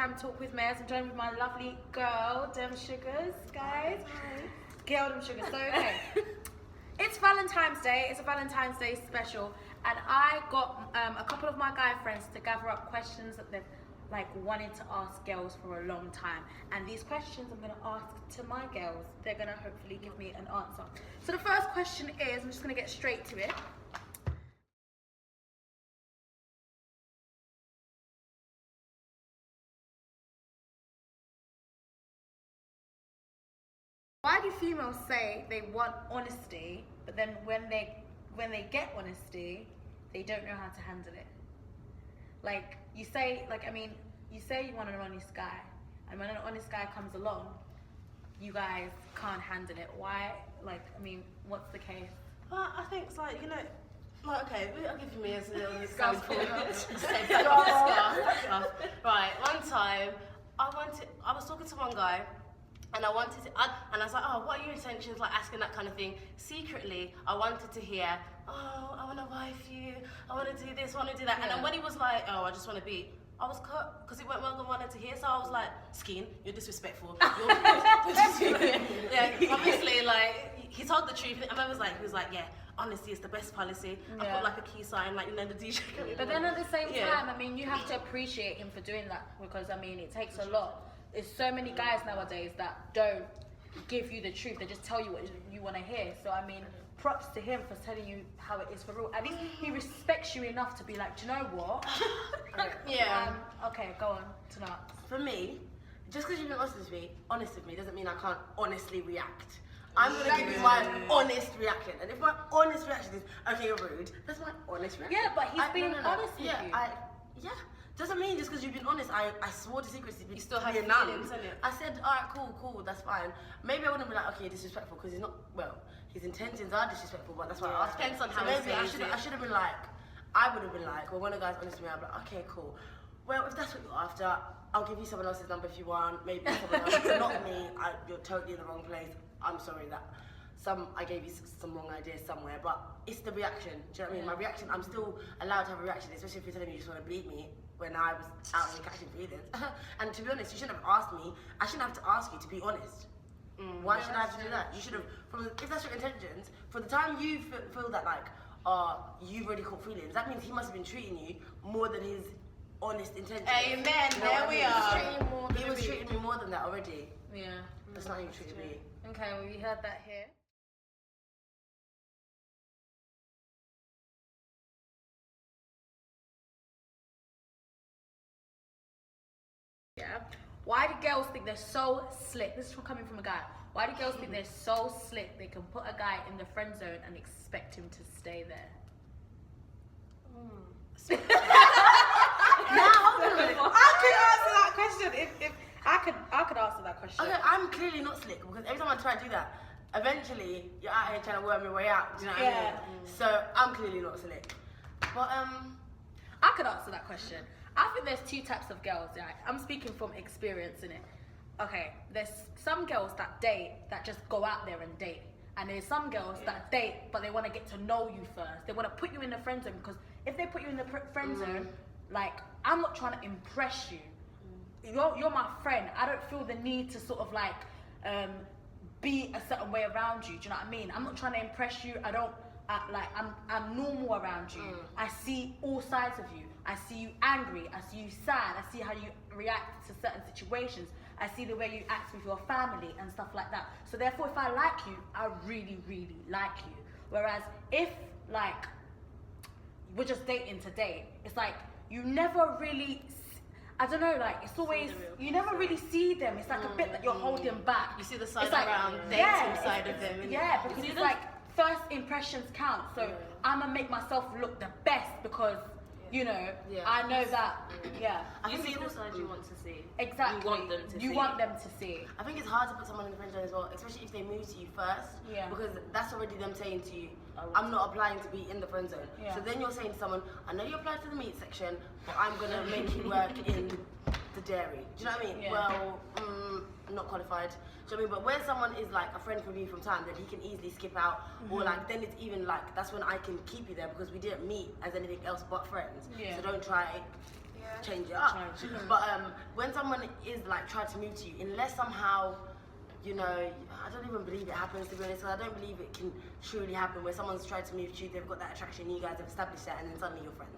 Time Talk with Mares. I'm joined with my lovely girl, Dem Sugars, guys. Hi. Girl, Dem Sugars. So, okay. It's Valentine's Day. It's a Valentine's Day special. And I got a couple of my guy friends to gather up questions that they've wanted to ask girls for a long time. And these questions I'm going to ask to my girls. They're going to hopefully give me an answer. So the first question is, I'm just going to get straight to it. Why do females say they want honesty, but then when they get honesty, they don't know how to handle it? You say you want an honest guy, and when an honest guy comes along, you guys can't handle it. Why? What's the case? Well, I think it's okay, I'll give you me as a little Go example. Right, one time, I was talking to one guy, and I was like, oh, what are your intentions, asking that kind of thing. Secretly, I wanted to hear, oh, I want to wife you, I want to do this, I want to do that. Yeah. And then when he was like, oh, I just want to be, I was cut, because it went well than wanted to hear, so I was like, Skin, you're disrespectful. Yeah, obviously, he told the truth. I remember he was like, yeah, honesty is the best policy. Yeah. I put a key sign, the DJ. But then at the same time, you have to appreciate him for doing that, because, it takes a lot. There's so many guys nowadays that don't give you the truth. They just tell you what you want to hear. So, props to him for telling you how it is for real. At least he respects you enough to be like, do you know what? Yeah. Okay, go on. Tonight. For me, just because you've been honest with me doesn't mean I can't honestly react. I'm going to give you my honest reaction. And if my honest reaction is, okay, you're rude, that's my honest reaction. Yeah, but he's being honest with you. Doesn't mean just because you've been honest, I swore to secrecy. You still have feelings, isn't it? I said, alright, cool, that's fine. Maybe I wouldn't be like, okay, disrespectful, because he's not, his intentions are disrespectful, but that's why I asked. Depends on how maybe I should have been I would have been well, when a guy's honest with me, I'd be like, okay, cool. Well, if that's what you're after, I'll give you someone else's number if you want, maybe someone else, not me, you're totally in the wrong place. I'm sorry that I gave you some wrong ideas somewhere, but it's the reaction. Do you know what I mean? My reaction, I'm still allowed to have a reaction, especially if you're telling me you just want to beat me when I was out here catching feelings. And to be honest, you shouldn't have asked me. I shouldn't have to ask you to be honest. Why should I have to do that? You should have, if that's your intentions, for the time you feel that you've already caught feelings, that means he must have been treating you more than his honest intentions. Amen, there we are. He was treating me more than that already. Yeah. That's not how you treated me. Okay, well, we heard that here. Yeah. Why do girls think they're so slick? This is coming from a guy. Why do girls think they're so slick they can put a guy in the friend zone and expect him to stay there? I could answer that question if I could answer that question. Okay, I'm clearly not slick, because every time I try to do that, eventually you're out here trying to worm your way out. Do you know what I mean? So I'm clearly not slick. But I could answer that question. I think there's two types of girls. Yeah, I'm speaking from experience, innit? Okay, there's some girls that date, that just go out there and date. And there's some girls that date, but they want to get to know you first. They want to put you in the friend zone, because if they put you in the friend zone, I'm not trying to impress you. You're my friend. I don't feel the need to sort of be a certain way around you. Do you know what I mean? I'm not trying to impress you. I'm normal around you. I see all sides of you. I see you angry. I see you sad. I see how you react to certain situations. I see the way you act with your family and stuff like that. So therefore, if I like you, I really, really like you. Whereas if we're just dating to date, it's you never really, I don't know, it's always, you never really see them. It's a bit that you're holding back. You see the side around dating side of them. Yeah, because it's first impressions count. So I'm going to make myself look the best, because I know that, You see the side you want to see. Exactly. You want them to see. I think it's hard to put someone in the friend zone as well, especially if they move to you first. Yeah. Because that's already them saying to you, I'm not applying to be in the friend zone. Yeah. So then you're saying to someone, I know you applied to the meat section, but I'm going to make you work in the dairy. Do you know what I mean? Yeah. Well, I'm not qualified. Do you know what I mean? But when someone is a friend from you from time, then he can easily skip out. Or then it's even that's when I can keep you there, because we didn't meet as anything else but friends. Yeah. So don't try change it up. But when someone is like trying to move to you, unless somehow, you know, I don't even believe it happens, to be honest. I don't believe it can truly happen where someone's tried to move to you, they've got that attraction, you guys have established that, and then suddenly you're friends.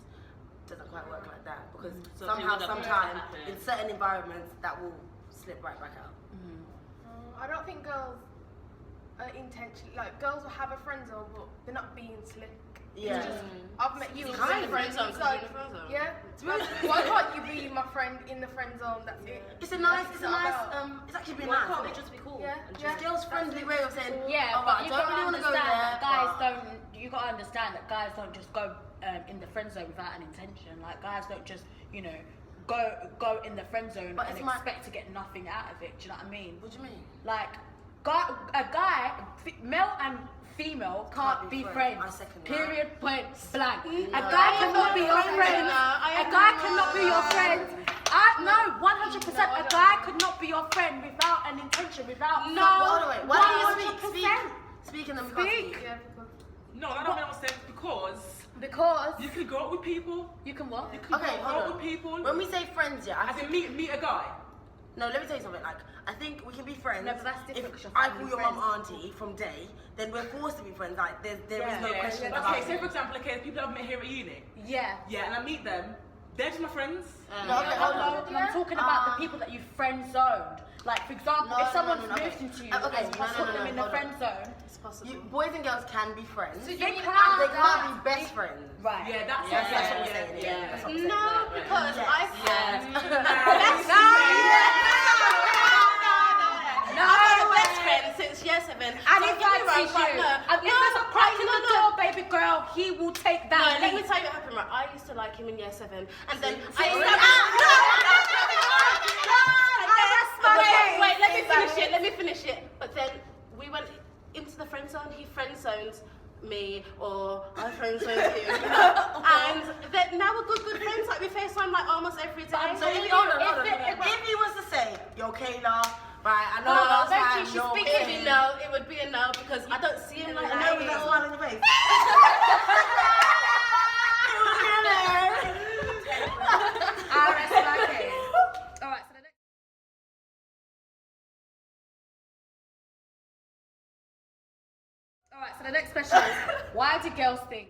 It doesn't quite work like that, because somehow, sometime, in certain environments, that will slip right back out. I don't think girls are intentionally, like, girls will have a friend zone, but they're not being slick. Yeah. It's just, I've met you It's in kind the of friend zone. friend zone, 'cause you're in the friend zone. Yeah. To be honest, Why can't you be my friend in the friend zone? That's it. it's a nice, That's it's about. actually been Why nice. can't isn't we it? just be cool? Yeah. And Yeah. just Girls' friendly way of saying, Yeah, oh, but I you don't gotta really want to go understand there. that guys but- don't. You gotta understand that guys don't just go in the friend zone without an intention. Like guys don't just, you know, go in the friend zone But and it's expect to get nothing out of it. Do you know what I mean? What do you mean? Like, a guy, male and female can't be friends. I second that. Period. Point blank. No. A guy cannot be your friend. A guy cannot be your friend. No, 100%. A guy could not be your friend without an intention, without No, hold on, wait. Why don't you 100%. speak and then we Speak. can't Yeah, because No, that don't make no sense because Because you can go out with people. you can what? You can Okay, go hold out on. with people. When we say friends, yeah, I As in think, meet a guy. no, let me tell you something. Like, I think we can be friends. No, but that's different 'cause If you're I family call your mum friends. auntie from day, then we're forced to be friends. Like, there Yeah, is no yeah, question yeah. about Okay, say it. for example, okay, people I've met here at uni. Yeah. Yeah, and I meet them. They're just my friends. No, okay, hold No, on. I'm talking about the people that you friend zoned. Like, for example, No, if no, someone's no, no, moved okay. into you Okay, and you no, no, put no, them no, in the hold on. friend zone, It's possible. Boys and girls can be friends. So you they mean can't. They can't be best friends. right? Yeah, that's That's yeah, what we're yeah, saying. yeah. That's what we're saying. No, because Yes. I've had. No, I've had a best friend since year 7. and So if get me I wrong, teach but you, no. and if there's a crack in the no. door, baby girl, he will take No, that. let me lead. tell you what happened, right? I used to like him in year 7, and then See, I used already- Wait, let me finish it. But then we went into the friend zone. He friend zoned me, or I friend zoned him, and then now we're good friends. Like we FaceTime like almost every day. So if he was to say, yo, Kayla, right, I know Oh, last don't time you- she's you're speaking It'd be no, it would be a no because I don't see him like I know that. with that smile on your face. I rest my case. All right, so the next. All right, so the next question is, why do girls think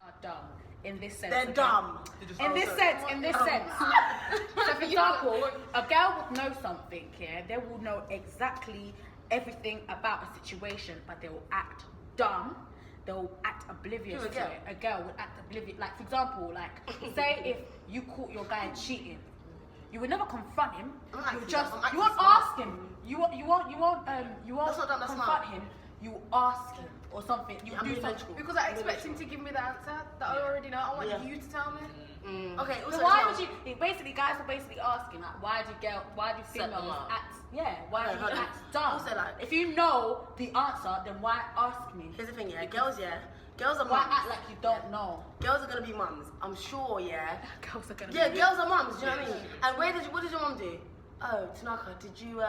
are dumb in this sense? They're okay? dumb. In this sense, So for example, a girl would know something, yeah, they will know exactly everything about a situation, but they will act dumb. They'll act oblivious Who, a to girl? it. A girl would act oblivious. Like for example, like say if you caught your guy cheating, you would never confront him. I'm You acting would just dumb. I'm you won't acting ask him. You won't That's not dumb, that's confront smart. him. You ask him or something. You I'm do being something. logical. because I expect him to give me the answer that I already know. I want Yeah. you to tell me. Okay, also So why as would well- you? Basically, guys are basically asking like, why do Set them females up. act? Yeah, why do Hold you on. act dumb? Also, like- if you know the answer, then why ask me? Here's the thing, yeah, girls are Why mums. act like you don't know? Girls are gonna be mums. I'm sure, yeah. Girls are gonna. Yeah, girls are mums. Do you know what I mean? And what did your mum do? Oh, Tanaka, did you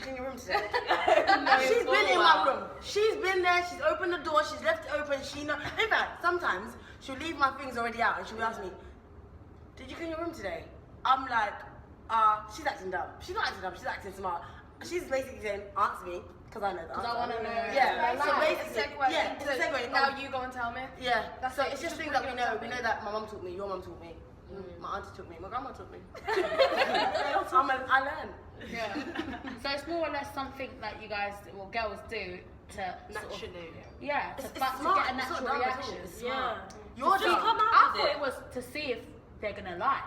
clean your room today? She's been in my room. She's been there. She's opened the door. She's left it open. She know. In fact, sometimes she'll leave my things already out, and she'll ask me, "Did you clean your room today?" I'm like, she's acting dumb. She's not acting dumb. She's acting smart. She's basically saying, "Answer me," because I know that. 'Cause I wanna know. Yeah. It's So a basically, segue. yeah, it's a segue. Now you go and tell me. Yeah, That's so it. it's just Just things bring that we it know. up. We know that my mum taught me, your mum taught me, my auntie taught me, my grandma taught me. I learned. Yeah. So it's more or less something that you guys, well, girls do to sort of- Naturally. yeah, to, It's to get smart. a It's not natural dumb at all. reaction. It's Yeah. smart. You're Just dumb. come out I with thought it. it was to see if they're gonna lie.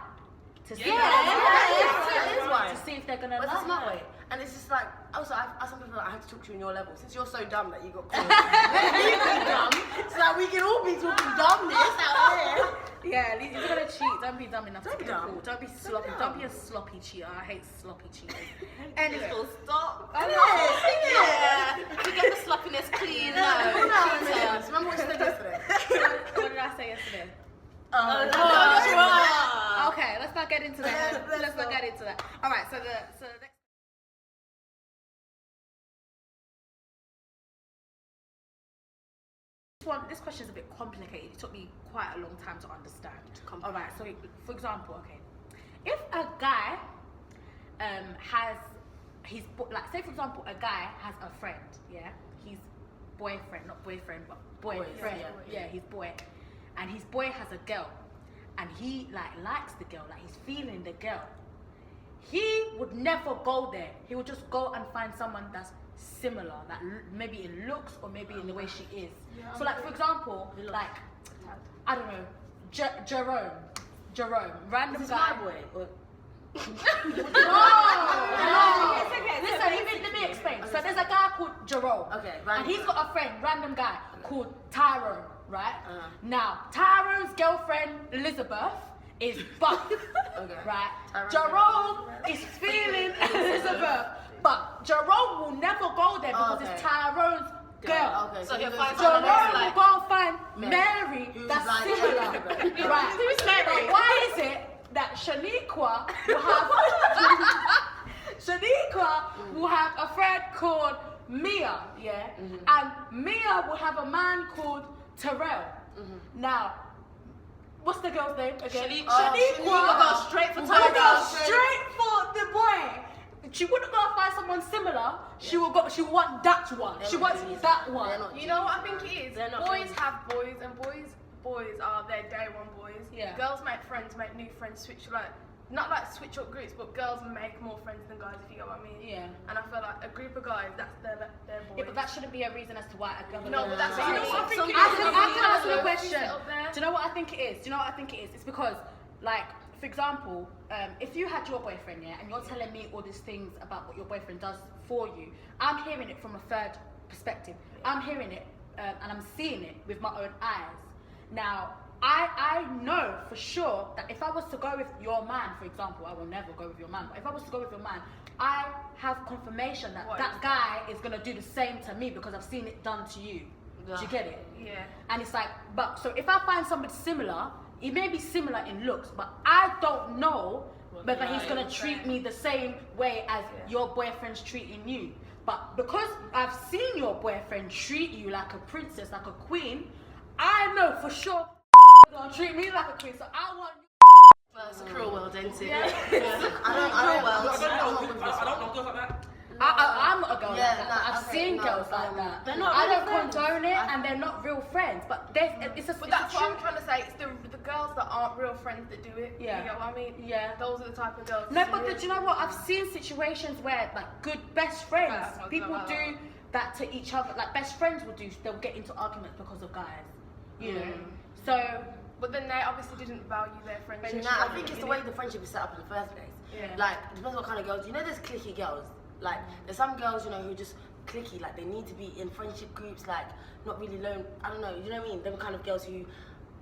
To see, That is why. to see if they're gonna But it's a lie. smart way. And it's just like, also, I some people are like, I have to talk to you on your level. Since you're so dumb that you got caught. You be dumb. So that we can all be talking dumbness out here. Yeah, if you're gonna cheat, don't be dumb enough Don't to be get dumb. caught. Don't be sloppy. dumb. Don't be a sloppy cheater. I hate sloppy cheaters. Anyway, Full stop. Yeah. To get the sloppiness clean. No. No, remember what you said yesterday? what did I say yesterday? Oh, Okay, let's not get into that. Let's Let's not not. get into that. All right, so the next. This question is a bit complicated. It took me quite a long time to understand. All right, so for example, okay, if a guy has like, say for example, a guy has a friend, yeah, his boyfriend, not boyfriend, but boyfriend, yeah, his boy, and his boy has a girl, and he like likes the girl, like he's feeling the girl. He would never go there. He would just go and find someone that's similar, that maybe in looks or maybe in the way she is. Yeah, So, like for example, like I don't know, Jerome, random Is guy. my boy? Or... No. Listen, let me explain. So there's a guy called Jerome. Okay, And random he's guy. got a friend, random guy, called Tyrone, right? Uh-huh. Now, Tyrone's girlfriend, Elizabeth, is buff, Okay. right? Tyrone- Jerome is feeling Elizabeth, but Jerome will never go there because it's Tyrone's girl. Okay, So he'll he find goes to someone Jerome else will like- go and find Mary, Mary who's that's like similar. Elizabeth. Right. Who's Mary? But why is it that Shaniqua will have a friend called Mia, yeah? And Mia will have a man called Terrell. Now, what's the girl's name again? Shaniqua. Shaniqua Shaniqua goes straight for will Terrell. go straight for the boy. She wouldn't go and find someone similar. She will want that one. They're She not wants geniuses. that They're one. not You know what I think it is? They're not Boys friends. have boys, and boys are their day one boys. Yeah. Girls make friends, make new friends, switch not like switch up groups, but girls make more friends than guys, if you get what I mean. Yeah. And I feel like a group of guys, that's their boys. Yeah, but that shouldn't be a reason as to why a girl. No, but that's You know what I think I it can ask you a Sit question. up there. Do you know what I think it is? It's because, like, for example, if you had your boyfriend, yeah, and you're telling me all these things about what your boyfriend does for you, I'm hearing it from a third perspective. I'm hearing it and I'm seeing it with my own eyes. Now, I know for sure that if I was to go with your man, for example, I will never go with your man, but if I was to go with your man, I have confirmation that that guy is going to do the same to me because I've seen it done to you. Do you get it? Yeah. And it's like, but so if I find somebody similar, it may be similar in looks, but I don't know whether he's gonna treat me the same way as your boyfriend's treating you. But because I've seen your boyfriend treat you like a princess, like a queen, I know for sure gonna treat me like a queen. So I want. Well, it's a cruel world, ain't it? Yeah. I don't know girls like that. I'm not a girl Yeah, like that. no, I've okay, seen no, girls like that. They're not I really don't friends. condone it, and they're not real friends. But it's a. But that's what I'm trying to say. It's the girls that aren't real friends that do it. Yeah. You get what I mean? Yeah. Those are the type of girls. No, that but do do you know what? I've seen situations where like good best friends, Yeah, people do that to each other. Like best friends will do. They'll get into arguments because of guys. You know. So. But then they obviously didn't value their friendship. Nah, I think it's the way the friendship is set up in the first place. Yeah. Like, it depends what kind of girls. You know, there's cliquey girls. Like, there's some girls, you know, who just cliquey. Like, they need to be in friendship groups. Like, not really alone. I don't know. You know what I mean? Them kind of girls who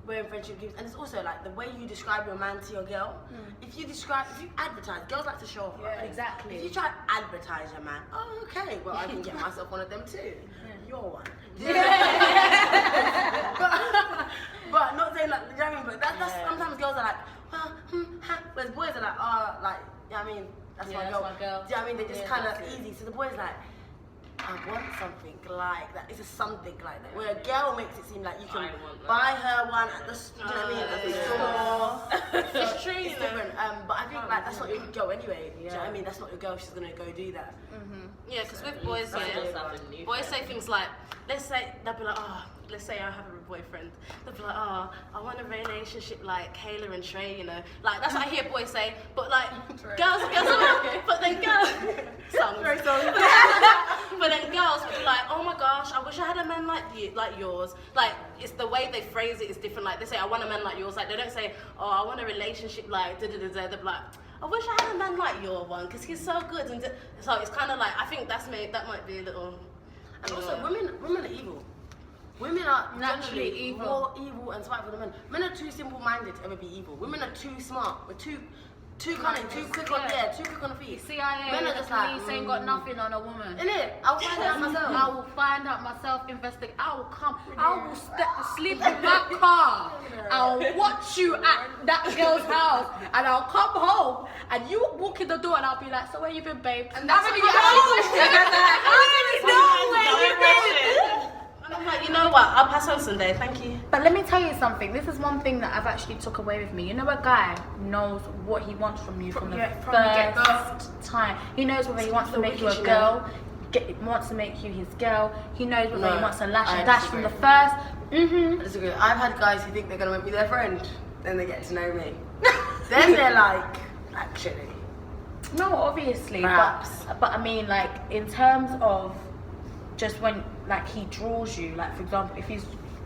were in friendship groups. And it's also like the way you describe your man to your girl. If you advertise, girls like to show off. Yeah, right? exactly. If you try to advertise your man, oh, okay, well, I can get myself one of them too. You're one. But not saying like, you know what I mean? But that's sometimes girls are like, well, whereas boys are like, oh, like, you know what I mean? That's my girl. my girl. Do you know what I mean? They're just Yeah, kind of that's it. easy. So the boy's like, I want something like that. It's a something like that. Where a girl makes it seem like you can buy her one at the, do you know what I mean? At the store. It's true, you It's know. different. But I think like that's not your girl anyway. Do you know what I mean? That's not your girl. She's gonna go do that. Yeah, because with boys, yeah, boys say things like, let's say, they'll be like, oh, let's say I have a boyfriend. They'll be like, oh, I want a relationship like Kayla and Trey, you know. Like, that's what I hear boys say. But like, girls, but then girls, but then girls will be like, oh my gosh, I wish I had a man like you, like yours. Like, it's the way they phrase it is different. Like, they say, I want a man like yours. Like, they don't say, oh, I want a relationship like da-da-da-da. They'll be like, I wish I had a man like your one, because he's so good. And so it's kind of like, I think that might be a little... And also, women are evil. Women are Naturally generally evil. more evil and spiteful than men. Men are too simple-minded to ever be evil. Women are too smart. We're too cunning, too quick on too quick on the feet. CIA, Men are just like, police ain't got nothing on a woman. Innit? I'll find out myself. I will find out myself, investigate. I will sleep in my car. I'll watch you at that girl's house, and I'll come home, and you walk in the door, and I'll be like, so where you been, babe? And that's I when already you know. I already know where you been. And I'm like, you know know what? I'll pass on Sunday. Thank you. But let me tell you something. This is one thing that I've actually took away with me. You know, a guy knows what he wants from you from the get-go. first time. He knows whether he wants to make you a girl, wants to make you his girl. He knows whether he wants to lash and dash from the first. I disagree. I've had guys who think they're gonna make me their friend, then they get to know me. Then they're like, actually. No, obviously, Perhaps. but I mean, like, in terms of just when, like, he draws you, like, for example, if he's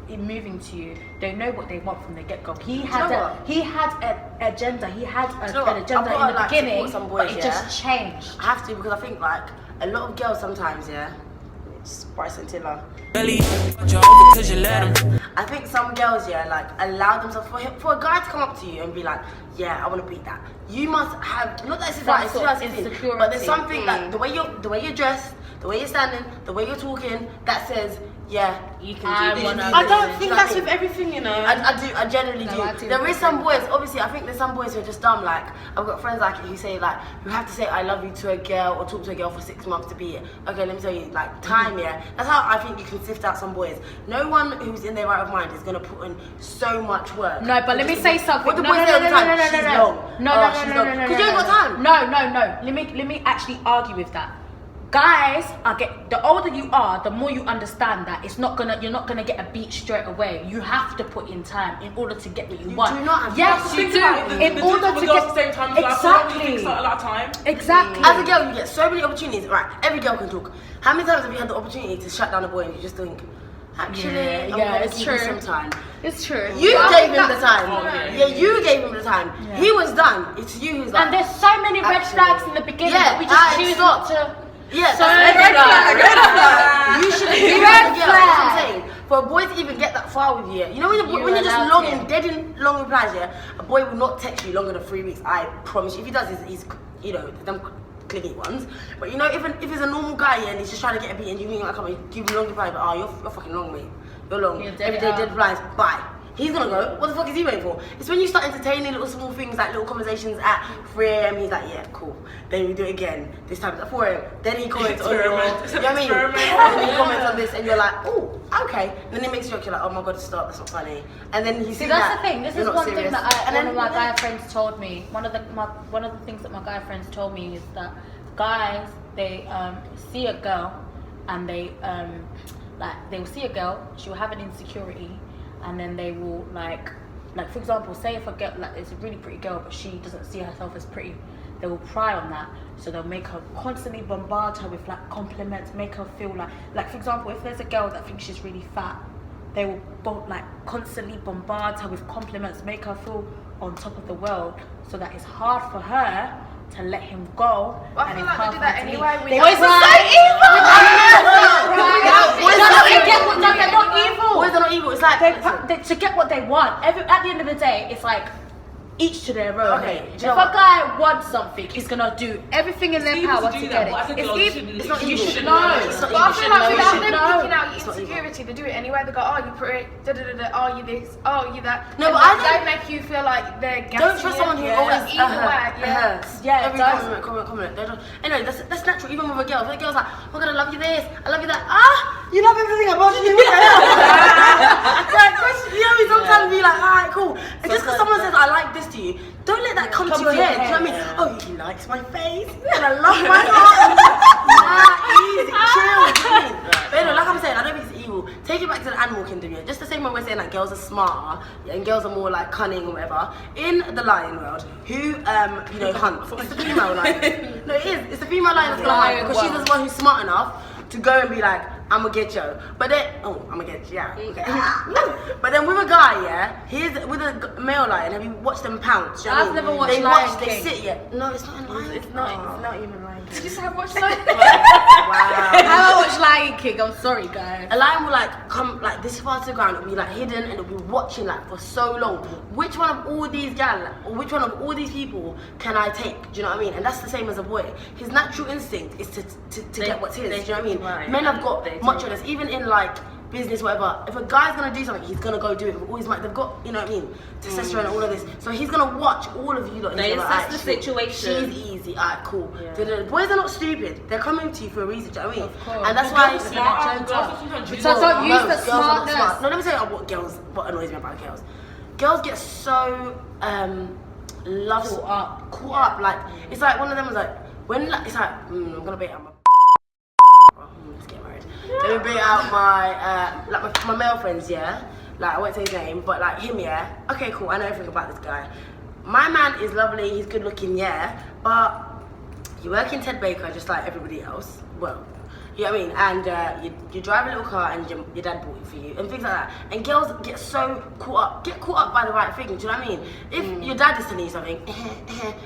moving to you, they know what they want from the get-go. He had an agenda. He had an agenda in the beginning, but it just changed. I have to, because I think like a lot of girls sometimes, it's Bryce and Tiller. I think some girls, like, allow themselves for a guy to come up to you and be like, yeah, I want to beat that. You must have, not that it's right, it's insecurity, but there's something like the way you're dressed, the way you're standing, the way you're talking, that says, yeah, you can do this. I don't think that's with everything, you know. I generally do. There is some boys, obviously, I think there's some boys who are just dumb. Like, I've got friends like who say, like, you have to say I love you to a girl or talk to a girl for 6 months to be it. Okay, let me tell you, like, time, that's how I think you can sift out some boys. No one who's in their right of mind is going to put in so much work. No, but let me say something. What the boys say all the time, she's long. No. Because you ain't got time. No. Let me actually argue with that. Guys the older you are, the more you understand that you're not gonna get a beat straight away. You have to put in time in order to get what you want. Do not have yes, you do. In order to get the same time, exactly. A lot of time. Exactly. As a girl, you get so many opportunities. Right, every girl can talk. How many times have you had the opportunity to shut down a boy and you just think, actually, I'm gonna it's give true. you some time. It's true. You gave him the time. Yeah, you gave him the time. Yeah. He was done. It's you who's like. And there's so many red flags in the beginning that we just choose not to. Yeah, So that's red flag. You should be Red red flag. That's what I'm flag. saying. For a boy to even get that far with you, you know when You you're just allowed long him. and dead in long replies, a boy will not text you longer than 3 weeks. I promise you. If he does, he's them clingy ones. But you know, even if he's a normal guy and he's just trying to get a beat and you think like, come on, give him long replies, but you're fucking long, mate. You're long. You're Every day dead replies. Bye. He's gonna go, what the fuck is he waiting for? It's when you start entertaining little small things, like little conversations at 3 a.m. He's like, yeah, cool. Then we do it again. This time it's at 4 a.m. Then he comments on your, you know what I mean? Then he comments on this and you're like, oh, okay. And then he makes you look, you're like, oh my god, stop, that's not funny. And then you see that's the thing. This is one thing that one one of my guy friends told me. One of the things that my guy friends told me is that guys, they see a girl and they will see a girl, she will have an insecurity, and then they will like for example, say if a girl, like, it's a really pretty girl but she doesn't see herself as pretty, they will pry on that. So they'll make her constantly bombard her with like compliments, make her feel like for example, if there's a girl that thinks she's really fat, they will constantly bombard her with compliments, make her feel on top of the world, so that it's hard for her to let him go. Well, I feel like they do that anyway. Boys are so evil. They're not evil. Boys are not evil. It's like To get what they want. At the end of the day, it's like each to their own. Okay, If do you know a what? guy wants something, he's gonna do everything in their evil power to to do get that, but I it. think It's girls evil. shouldn't- It's not you evil. should No, know. It's not But I evil. feel like know, without you them should know. picking out your It's not evil. insecurity, they do it anyway. They go, oh, you pretty, oh, you this, oh, you that. No, And but I they think- make you feel like they're gassing Don't trust someone who you. always Either way, Yeah, Every don't. comment. They don't. Anyway, that's natural. Even with a girl, if a girl's like, "I'm gonna love you this, I love you that." You love everything about you. Like, you know me. Sometimes be like, "Alright, cool." And just because someone says, "I like this to you," don't let that come to your head. Do you know what I mean? Oh, he likes my face, and I love my heart. Easy, chill. But anyway, like I'm saying, I don't think it's evil. Take it back to the animal kingdom. Yeah, just the same way we're saying like girls are smarter, and girls are more like cunning or whatever. In the lion world, who hunts? It's the female lion. No, it is. It's the female lion that's gonna hunt because she's the one who's smart enough to go and be like, I'm gonna get you. But then, I'm gonna get you. Yeah. Okay. But then with a guy, with a male lion, have you watched them pounce? You know what I I've mean? never watched They Lion watch, they King. sit. Yeah. No, it's not a lion. It's not even like. Did you say watch something? Wow. How I watch Lion King? I'm sorry, guys. A lion will like come like this far to the ground, it'll be like hidden and it'll be watching like for so long. Which one of all these gal or which one of all these people can I take? Do you know what I mean? And that's the same as a boy. His natural instinct is to get what's his. Do you know what I mean? Right. Men have got much of this, even in like business, whatever. If a guy's gonna do something, he's gonna go do it with all his might. They've got, you know what I mean, testosterone and all of this. So he's gonna watch all of you lot. They assess the situation. She's easy. Alright, cool. Yeah. The boys are not stupid. They're coming to you for a reason. Do you know what I mean? Of course. And that's why. Girls are sometimes So gentle. don't use the Girls are not smartness. smart. No, let me tell you what annoys me about girls. Girls get so caught up. Like it's like one of them was like when like, it's like I'm gonna bait out my. Let's get married. Let me bait out my like my male friends, yeah. Like I won't say his name, but like him, yeah. Okay, cool. I know everything about this guy. My man is lovely. He's good looking, yeah. But you work in Ted Baker just like everybody else. Well. You know what I mean? And you drive a little car and your dad bought it for you and things like that. And girls get so caught up by the right thing. Do you know what I mean? If your dad is telling you something,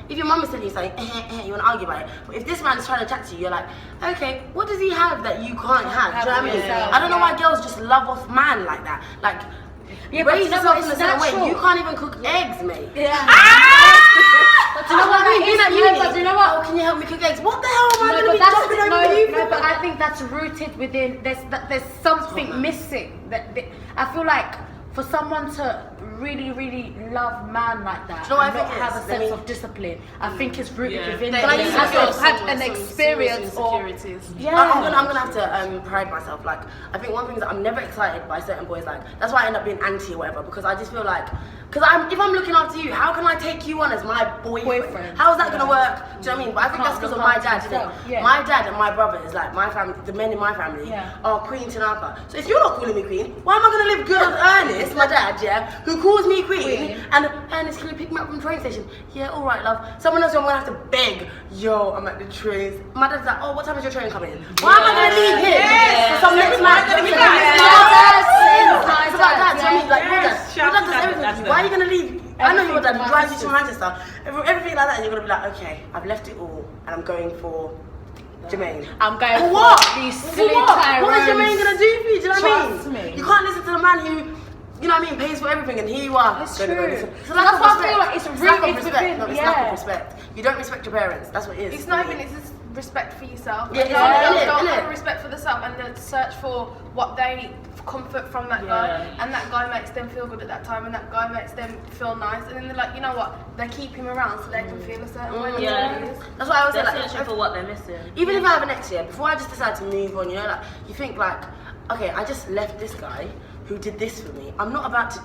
if your mum is telling you something, you want to argue about it. But if this man is trying to chat to you, you're like, okay, what does he have that you can't have? Do you know what I mean? Yeah. I don't know why girls just love off man like that. Like, Yeah, but raise you know yourself what, in a it's certain way. natural. You can't even cook eggs, mate. Yeah. But do you know what I mean? Being at uni, but do you know what? oh, can you help me cook eggs? What the hell am I No, going to but be that's jumping over you for? but I think that's rooted within. There's something missing. I feel like for someone to really love man like that, Do you know what and I not think have it a is? sense Let me- of discipline, I think it's rooted Yeah. within. They Can I them. use Have some- had an experience or insecurities. yeah. I'm gonna have to pride myself. Like I think one thing is that I'm never excited by certain boys. Like that's why I end up being anti or whatever because I just feel like if I'm looking after you, how can I take you on as my boyfriend? How is that gonna work? Do you know what I mean? But I think Can't that's because of look my after dad. Isn't it? yourself, yeah. My dad and my brothers, like my family, the men in my family, Yeah. are Queen Tanaka. So if you're not calling me Queen, why am I gonna live good with Ernest, my dad, yeah, who calls me Queen? And Ernest, can you pick me up from the train station? Yeah, all right, love. Someone else, I'm gonna have to beg. Yo, I'm at the train. My dad's like, oh, what time is your train coming in? Why am I gonna leave him for some next man? It's about that. Do you know what I mean? Like your dad does everything for you. Why are you gonna leave? I know your dad drives you to Manchester. Everything like that, and you're gonna be like, okay, I've left it all, and I'm going for Jermaine. I'm going For for what? these For silly what? Tyrone. What is Jermaine gonna do for you? Do you know what I Trust mean? me. You can't listen to the man who, you know what I mean, pays for everything, and here you are. It's Gonna go true. listen. So that's why I feel like it's lack really- of it's respect. within- No, it's lack yeah. of respect. You don't respect your parents. That's what it is. It's not even, it's just respect for yourself. Yeah, Like, it's girls innit, don't innit? have respect for themselves and they search for what they comfort from that guy, and that guy makes them feel good at that time, and that guy makes them feel nice, and then they're like, you know what, they keep him around so they can feel a certain way. Yeah. That's what it is. That's why I always say, They're like, searching for what they're missing. even if I have an ex year, before I just decide to move on, you know, like you think like, okay, I just left this guy who did this for me. I'm not about to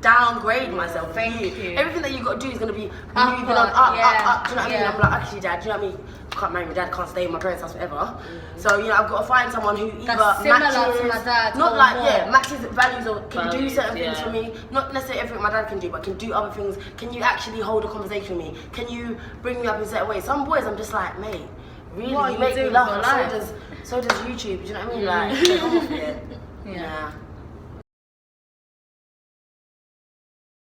downgrade myself. Thank you. Everything that you got to do is going to be Up, moving on, up. Do you know what I mean? yeah. I'm like, actually, dad, do you know what I mean? I can't marry my dad, can't stay in my parents' house forever. So, you know, I've got to find someone who either That's similar matches, to my dad, not or like, more. yeah, matches values or can do Values, certain things yeah. for me. Not necessarily everything my dad can do, but can do other things. Can you actually hold a conversation with me? Can you bring me up in certain ways? Some boys, I'm just like, mate, really, What are you you make me doing laugh. for And life? so does YouTube. Do you know what I mean? Like, get off it. Yeah. Yeah.